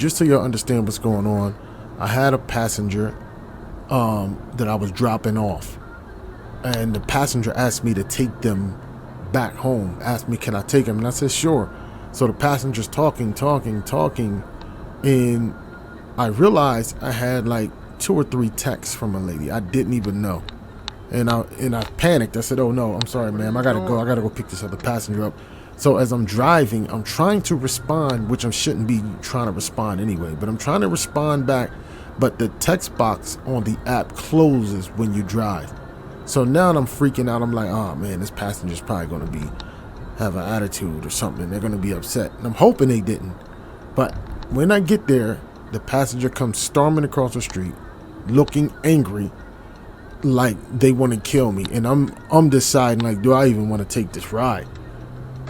just so you'll understand what's going on, I had a passenger that I was dropping off, and the passenger asked me to take them back home. Asked me, can I take them? And I said, sure. So the passenger's talking, and I realized I had like 2 or 3 texts from a lady I didn't even know. And I panicked. I said, oh no, I'm sorry, ma'am. I gotta go pick this other passenger up. So as I'm driving, I'm trying to respond, which I shouldn't be trying to respond anyway, but I'm trying to respond back. But the text box on the app closes when you drive. So now I'm freaking out. I'm like, oh man, this passenger's probably gonna have an attitude or something. They're gonna be upset. And I'm hoping they didn't. But when I get there, the passenger comes storming across the street, looking angry, like they want to kill me. And I'm deciding, like, do I even want to take this ride?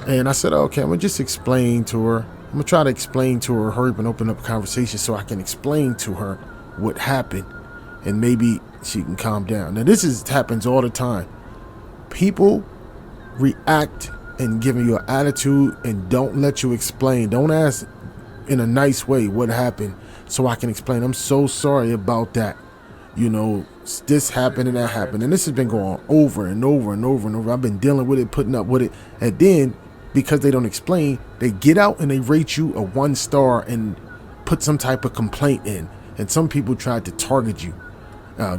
And I said, okay, I'm gonna just explain to her. I'm gonna try to explain to her, hurry up and open up a conversation so I can explain to her what happened, and maybe she can calm down. Now happens all the time. People react and giving you an attitude and don't let you explain. Don't ask in a nice way what happened so I can explain. I'm so sorry about that. You know, this happened and that happened. And this has been going on over and over and over and over. I've been dealing with it, putting up with it. And then, because they don't explain, they get out and they rate you a 1 star and put some type of complaint in. And some people tried to target you,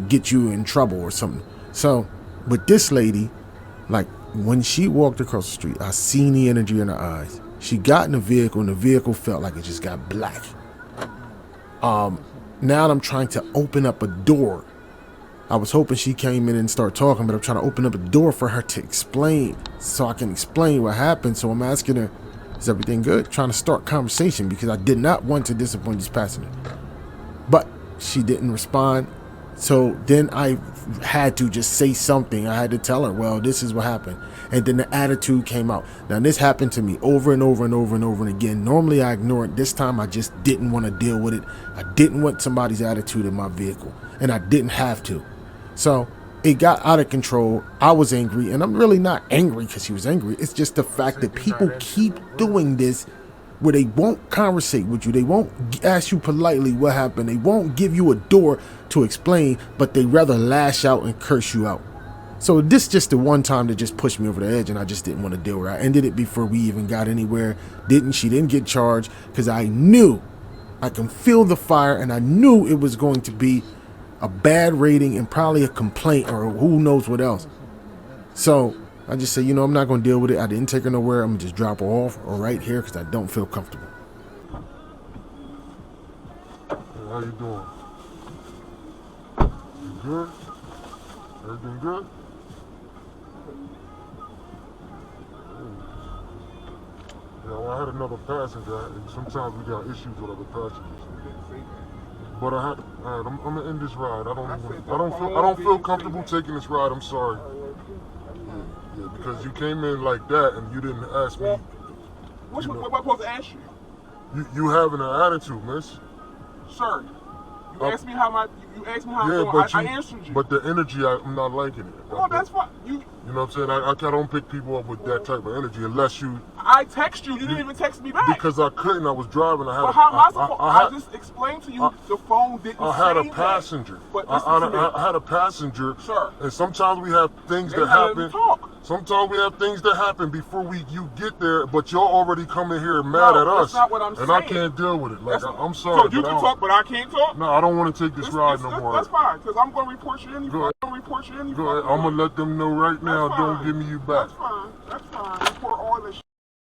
get you in trouble or something. So with this lady, like when she walked across the street, I seen the energy in her eyes. She got in the vehicle and the vehicle felt like it just got black. Now I'm trying to open up a door. I was hoping she came in and started talking, but I'm trying to open up a door for her to explain, so I can explain what happened. So I'm asking her, is everything good? Trying to start conversation because I did not want to disappoint this passenger. But she didn't respond. So then I had to just say something. I had to tell her, well, this is what happened. And then the attitude came out. Now, this happened to me over and over and over and over and again. Normally, I ignore it. This time, I just didn't want to deal with it. I didn't want somebody's attitude in my vehicle. And I didn't have to. So it got out of control. I was angry. And I'm really not angry because she was angry. It's just the fact that people keep doing this where they won't conversate with you. They won't ask you politely what happened. They won't give you a door to explain, but they rather lash out and curse you out. So this just the one time that just pushed me over the edge, and I just didn't want to deal with it. I ended it before we even got anywhere. She didn't get charged because I knew, I can feel the fire, and I knew it was going to be a bad rating and probably a complaint or who knows what else. So I just said, I'm not going to deal with it. I didn't take her nowhere. I'm going to just drop her off or right here because I don't feel comfortable. Hey, how you doing? You good? Everything good? Yeah, well, I had another passenger. Sometimes we got issues with other passengers. But I'm gonna end this ride. I don't feel comfortable taking this ride. I'm sorry. Yeah, because you came in like that and you didn't ask me. What am I supposed to ask you? You having an attitude, miss. Sir, you asked me how I'm doing. I answered you. But the energy, I'm not liking it. Oh, that's fine. You know what I'm saying? I don't pick people up with that type of energy unless you. I text you. You didn't even text me back. Because I couldn't. I was driving. I just explained to you the phone didn't say I had a that. passenger. But I had a passenger. Sir. And sometimes we have things that happen. Sometimes we have things that happen before you get there, but you're already coming here mad at us. That's not what I'm saying. And I can't deal with it. Like, I'm sorry. So you can talk, but I can't talk? No, I don't want to take this ride no more. That's fine, because I'm going to report you anyway. Go ahead. I'm going to let them know right now. Don't give me you back. That's fine. Report all this shit.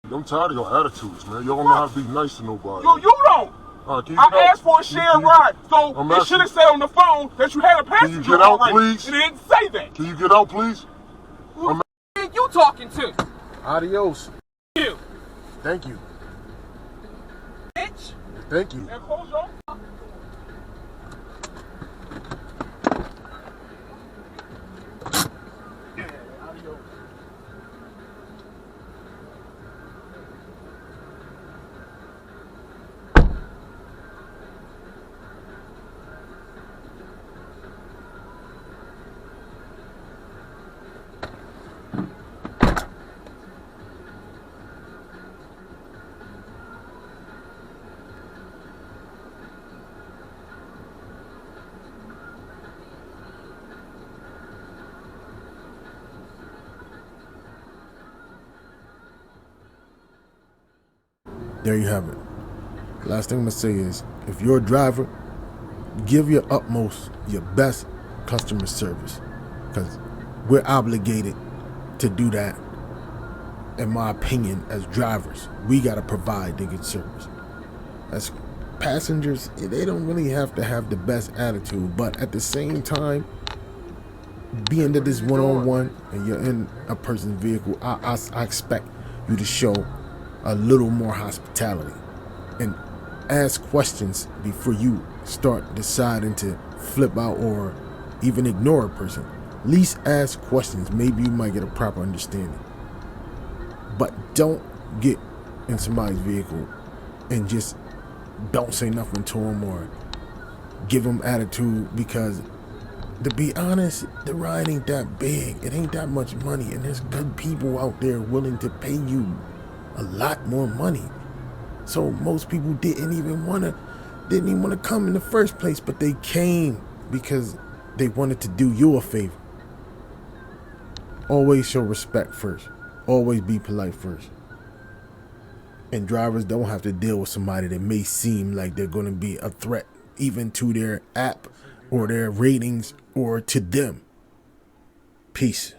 I'm tired of your attitudes, man. You don't know how to be nice to nobody. You don't. I asked for a shared ride, so they should have said on the phone that you had a passenger. Can you get out, please? It didn't say that. Can you get out, please? Who you talking to? Adios. You. Thank you. Bitch. Thank you. And close your there you have it. Last thing I'm gonna say is, if you're a driver, give your utmost, your best customer service, because we're obligated to do that. In my opinion, as drivers, we gotta provide the good service. As passengers, they don't really have to have the best attitude, but at the same time, being that it's one-on-one and you're in a person's vehicle, I expect you to show a little more hospitality and ask questions before you start deciding to flip out or even ignore a person. At least ask questions. Maybe you might get a proper understanding. But don't get in somebody's vehicle and just don't say nothing to them or give them attitude, because to be honest, the ride ain't that big. It ain't that much money, and there's good people out there willing to pay you a lot more money. So most people didn't even want to come in the first place, but they came because they wanted to do you a favor. Always show respect first. Always be polite first. And drivers don't have to deal with somebody that may seem like they're going to be a threat, even to their app or their ratings or to them. Peace.